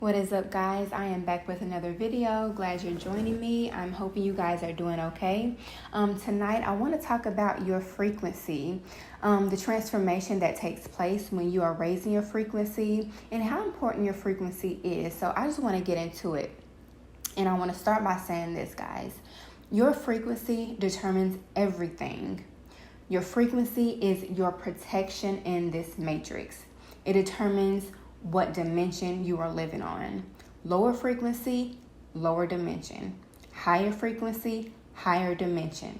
What is up, guys? I am back with another video. Glad you're joining me. I'm hoping you guys are doing okay. Tonight I want to talk about your frequency, the transformation that takes place when you are raising your frequency and how important your frequency is. So I just want to get into it. And I want to start by saying this, guys. Your frequency determines everything. Your frequency is your protection in this matrix. It determines what dimension you are living on. Lower frequency, lower dimension. Higher frequency, higher dimension.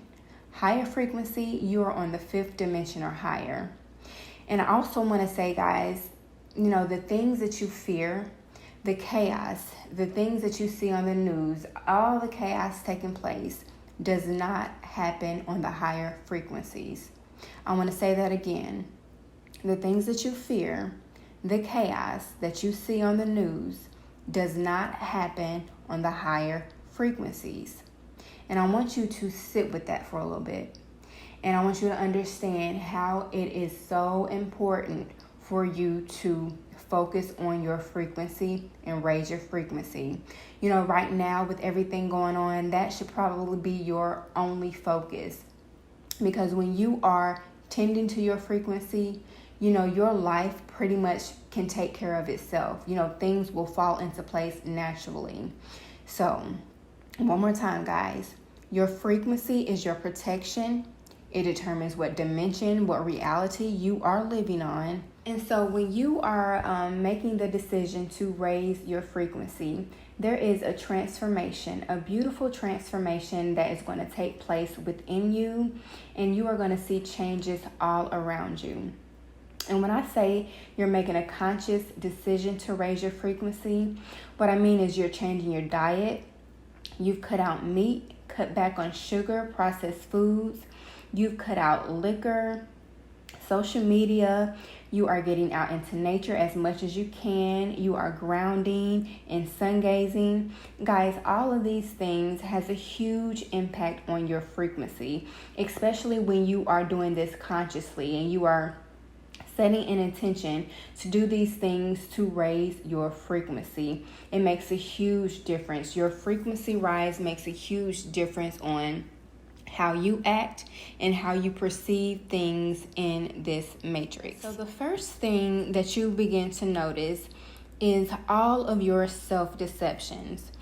Higher frequency, you are on the 5th dimension or higher. And I also want to say, guys, the things that you fear, the chaos, the things that you see on the news, all the chaos taking place does not happen on the higher frequencies. I want to say that again. The things that you fear, the chaos that you see on the news does not happen on the higher frequencies. And I want you to sit with that for a little bit. And I want you to understand how it is so important for you to focus on your frequency and raise your frequency. Right now with everything going on, that should probably be your only focus. Because when you are tending to your frequency, your life pretty much can take care of itself. Things will fall into place naturally. So, one more time, guys. Your frequency is your protection. It determines what dimension, what reality you are living on. And so when you are making the decision to raise your frequency, there is a transformation, a beautiful transformation that is going to take place within you, and you are going to see changes all around you. And when I say you're making a conscious decision to raise your frequency, what I mean is you're changing your diet. You've cut out meat, cut back on sugar, processed foods. You've cut out liquor, social media. You are getting out into nature as much as you can. You are grounding and sun gazing. Guys, all of these things has a huge impact on your frequency, especially when you are doing this consciously and you are setting an intention to do these things to raise your frequency. It makes a huge difference. Your frequency rise makes a huge difference on how you act and how you perceive things in this matrix. So the first thing that you begin to notice is all of your self-deceptions.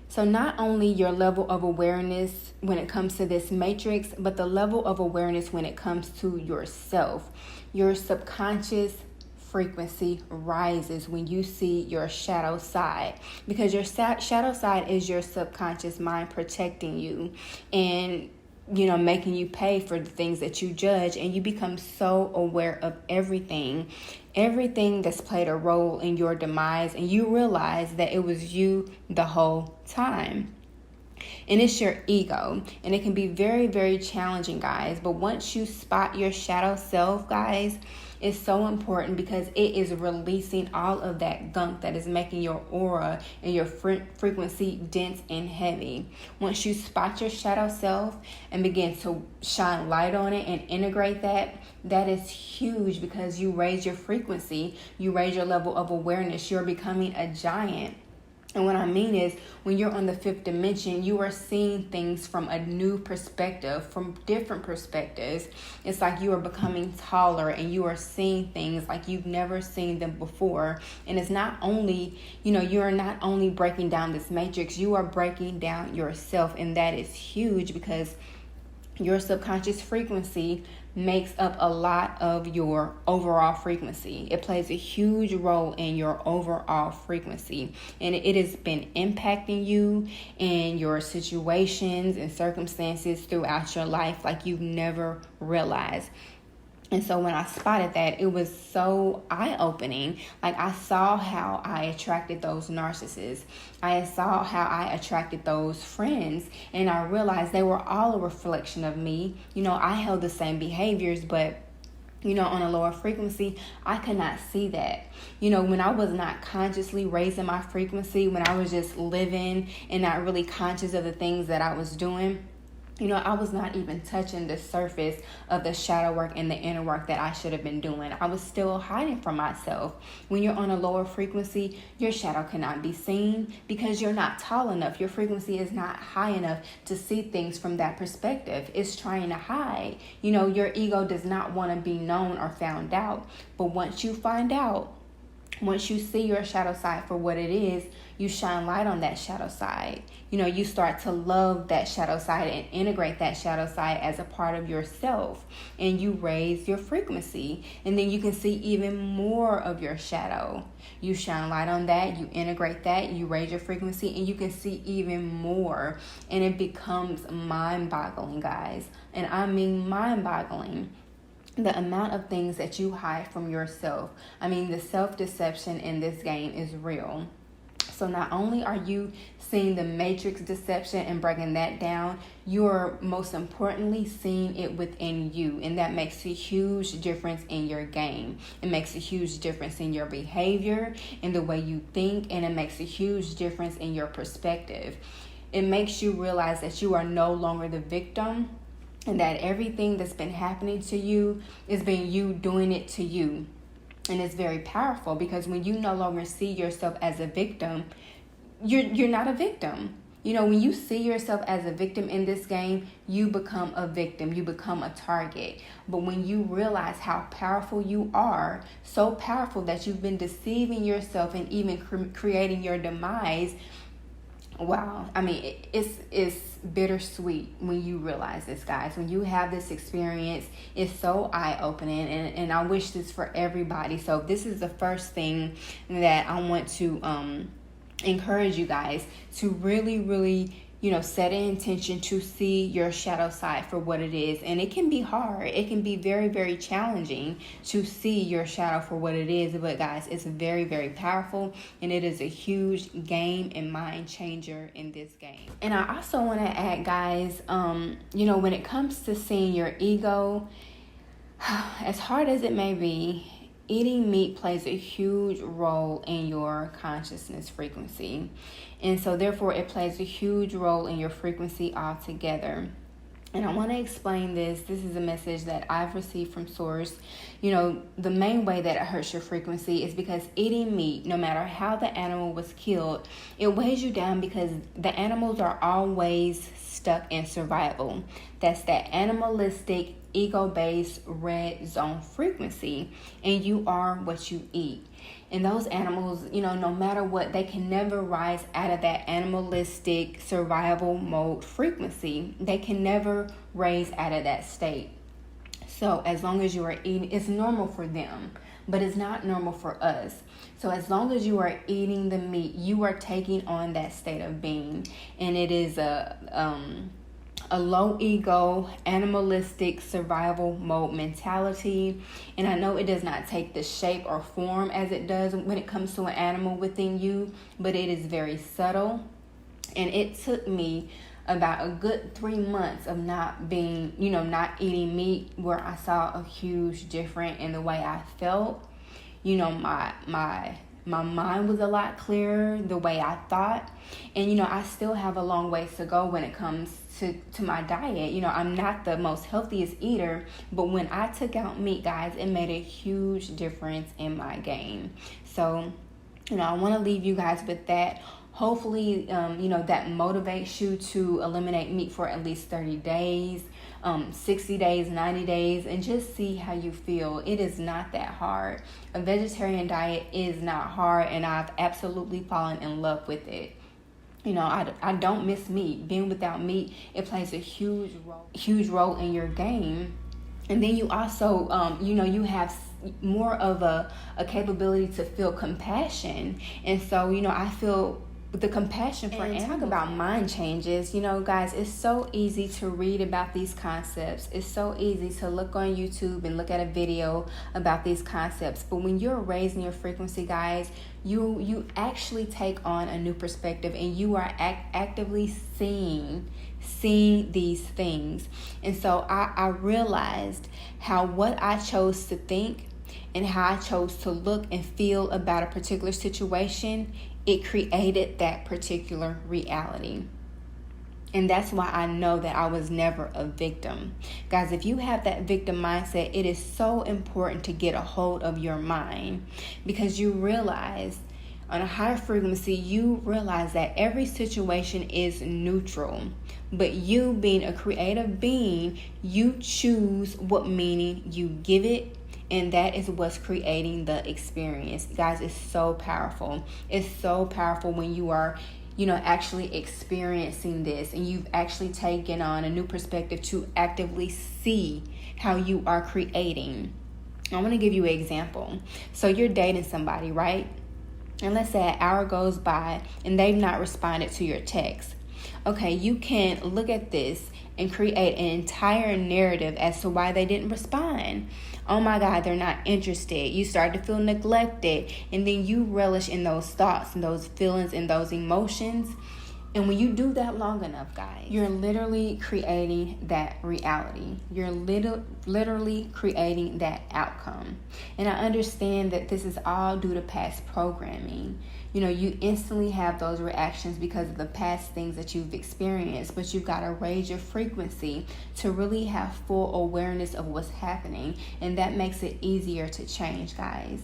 So not only your level of awareness when it comes to this matrix, but the level of awareness when it comes to yourself. Your subconscious frequency rises when you see your shadow side, because your shadow side is your subconscious mind protecting you and making you pay for the things that you judge, and you become so aware of everything that's played a role in your demise, and you realize that it was you the whole time. And it's your ego, and it can be very, very challenging, guys. But once you spot your shadow self, guys, it's so important because it is releasing all of that gunk that is making your aura and your frequency dense and heavy. Once you spot your shadow self and begin to shine light on it and integrate that is huge, because you raise your frequency, you raise your level of awareness, you're becoming a giant. And what I mean is, when you're on the 5th dimension, you are seeing things from a new perspective, from different perspectives. It's like you are becoming taller and you are seeing things like you've never seen them before. And it's not only, you are not only breaking down this matrix, you are breaking down yourself. And that is huge, because your subconscious frequency makes up a lot of your overall frequency. It plays a huge role in your overall frequency, and it has been impacting you and your situations and circumstances throughout your life like you've never realized. And so when I spotted that, it was so eye-opening. Like, I saw how I attracted those narcissists. I saw how I attracted those friends. And I realized they were all a reflection of me. I held the same behaviors, but on a lower frequency, I could not see that. When I was not consciously raising my frequency, when I was just living and not really conscious of the things that I was doing, I was not even touching the surface of the shadow work and the inner work that I should have been doing. I was still hiding from myself. When you're on a lower frequency, your shadow cannot be seen because you're not tall enough. Your frequency is not high enough to see things from that perspective. It's trying to hide. Your ego does not want to be known or found out. But once you find out, once you see your shadow side for what it is, you shine light on that shadow side. You start to love that shadow side and integrate that shadow side as a part of yourself. And you raise your frequency. And then you can see even more of your shadow. You shine light on that, you integrate that, you raise your frequency, and you can see even more. And it becomes mind-boggling, guys. And I mean mind-boggling. The amount of things that you hide from yourself. The self-deception in this game is real. So not only are you seeing the matrix deception and breaking that down, you're most importantly seeing it within you. And that makes a huge difference in your game. It makes a huge difference in your behavior, in the way you think, and it makes a huge difference in your perspective. It makes you realize that you are no longer the victim, and that everything that's been happening to you is being you doing it to you. And it's very powerful because when you no longer see yourself as a victim, you're not a victim. When you see yourself as a victim in this game, you become a victim. You become a target. But when you realize how powerful you are, so powerful that you've been deceiving yourself and even creating your demise, wow. It's bittersweet when you realize this, guys. When you have this experience, it's so eye-opening, and I wish this for everybody. So this is the first thing that I want to encourage you guys to really, really, set an intention to see your shadow side for what it is. And it can be hard. It can be very, very challenging to see your shadow for what it is. But guys, it's very, very powerful. And it is a huge game and mind changer in this game. And I also want to add, guys, when it comes to seeing your ego, as hard as it may be, eating meat plays a huge role in your consciousness frequency. And so therefore it plays a huge role in your frequency altogether. And I want to explain this. This is a message that I've received from Source. The main way that it hurts your frequency is because eating meat, no matter how the animal was killed, it weighs you down because the animals are always stuck in survival. That's that animalistic, ego-based red zone frequency. And you are what you eat. And those animals, no matter what, they can never rise out of that animalistic survival mode frequency. They can never raise out of that state. So as long as you are eating, it's normal for them, but it's not normal for us. So as long as you are eating the meat, you are taking on that state of being. And it is a low ego, animalistic survival mode mentality. And I know it does not take the shape or form as it does when it comes to an animal within you, but it is very subtle. And it took me about a good 3 months of not eating meat where I saw a huge difference in the way I felt. My mind was a lot clearer, the way I thought. And, I still have a long ways to go when it comes to my diet. I'm not the most healthiest eater, but when I took out meat, guys, it made a huge difference in my game. So, I want to leave you guys with that. Hopefully, that motivates you to eliminate meat for at least 30 days, 60 days, 90 days, and just see how you feel. It is not that hard. A vegetarian diet is not hard, and I've absolutely fallen in love with it. I don't miss meat. Being without meat, it plays a huge role in your game. And then you also, you have more of a capability to feel compassion. And so, I feel the compassion for animals. Talk about mind changes. Guys, it's so easy to read about these concepts. It's so easy to look on YouTube and look at a video about these concepts. But when you're raising your frequency, guys, you actually take on a new perspective, and you are actively seeing these things. And so I realized how what I chose to think and how I chose to look and feel about a particular situation, it created that particular reality. And that's why I know that I was never a victim. Guys, if you have that victim mindset, it is so important to get a hold of your mind, because you realize on a higher frequency, you realize that every situation is neutral. But you, being a creative being, you choose what meaning you give it. And that is what's creating the experience. Guys, it's so powerful. It's so powerful when you are actually experiencing this, and you've actually taken on a new perspective to actively see how you are creating. I want to give you an example. So you're dating somebody, right? And let's say an hour goes by and they've not responded to your text. Okay, you can look at this and create an entire narrative as to why they didn't respond. Oh my God, they're not interested. You start to feel neglected, and then you relish in those thoughts and those feelings and those emotions. And when you do that long enough, guys, you're literally creating that reality. You're literally creating that outcome. And I understand that this is all due to past programming. You instantly have those reactions because of the past things that you've experienced, but you've got to raise your frequency to really have full awareness of what's happening. And that makes it easier to change, guys.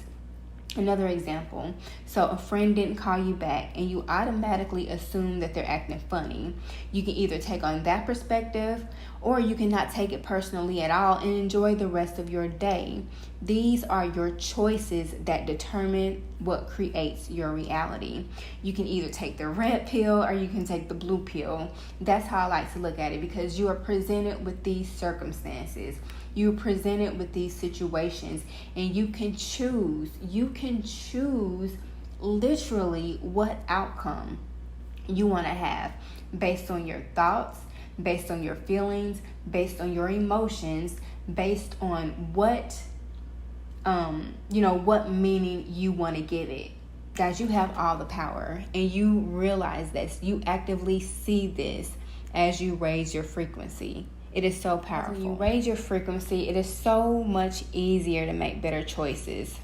Another example. So a friend didn't call you back and you automatically assume that they're acting funny. You can either take on that perspective, or you can not take it personally at all and enjoy the rest of your day. These are your choices that determine what creates your reality. You can either take the red pill or you can take the blue pill. That's how I like to look at it, because you are presented with these circumstances. You're presented with these situations, and you can choose literally what outcome you want to have based on your thoughts, based on your feelings, based on your emotions, based on what meaning you want to give it. Guys, you have all the power, and you realize this. You actively see this as you raise your frequency. It is so powerful. When you raise your frequency, it is so much easier to make better choices.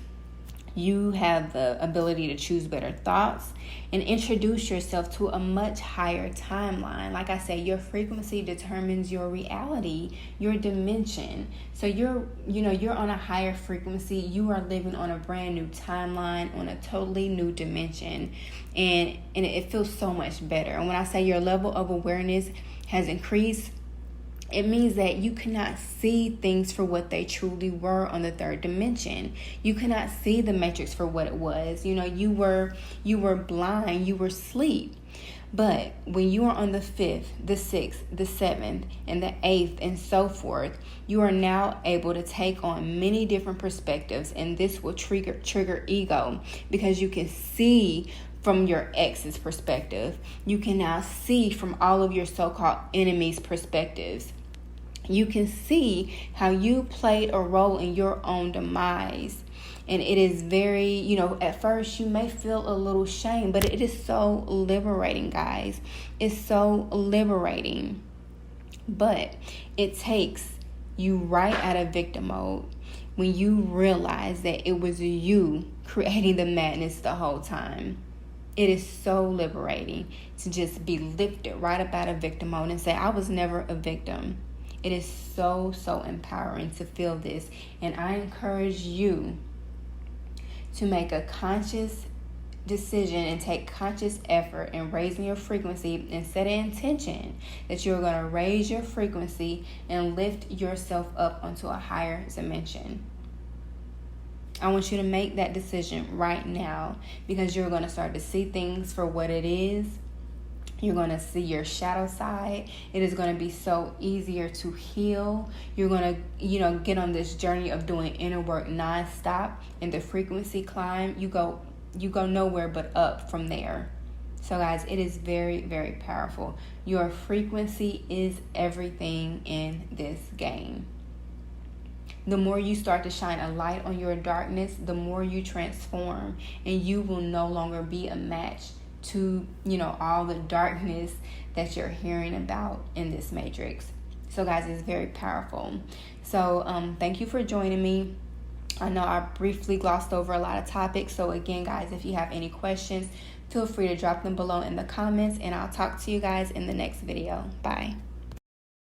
You have the ability to choose better thoughts and introduce yourself to a much higher timeline. Like I said, your frequency determines your reality, your dimension. So you're on a higher frequency. You are living on a brand new timeline, on a totally new dimension. And it feels so much better. And when I say your level of awareness has increased, it means that you cannot see things for what they truly were on the third dimension. You cannot see the matrix for what it was. You were blind, you were asleep. But when you are on the 5th, the 6th, the 7th, and the 8th, and so forth, you are now able to take on many different perspectives, and this will trigger ego, because you can see from your ex's perspective. You can now see from all of your so-called enemies' perspectives. You can see how you played a role in your own demise. And it is very, at first you may feel a little shame, but it is so liberating, guys. It's so liberating. But it takes you right out of victim mode when you realize that it was you creating the madness the whole time. It is so liberating to just be lifted right up out of victim mode and say, I was never a victim. It is so, so empowering to feel this. And I encourage you to make a conscious decision and take conscious effort in raising your frequency, and set an intention that you're going to raise your frequency and lift yourself up onto a higher dimension. I want you to make that decision right now, because you're going to start to see things for what it is. You're going to see your shadow side. It is going to be so easier to heal. You're going to, get on this journey of doing inner work nonstop, and the frequency climb, you go nowhere but up from there. So guys, it is very, very powerful. Your frequency is everything in this game. The more you start to shine a light on your darkness, the more you transform, and you will no longer be a match to, all the darkness that you're hearing about in this matrix. So guys, it's very powerful. So thank you for joining me. I know I briefly glossed over a lot of topics. So again, guys, if you have any questions, feel free to drop them below in the comments, and I'll talk to you guys in the next video. Bye.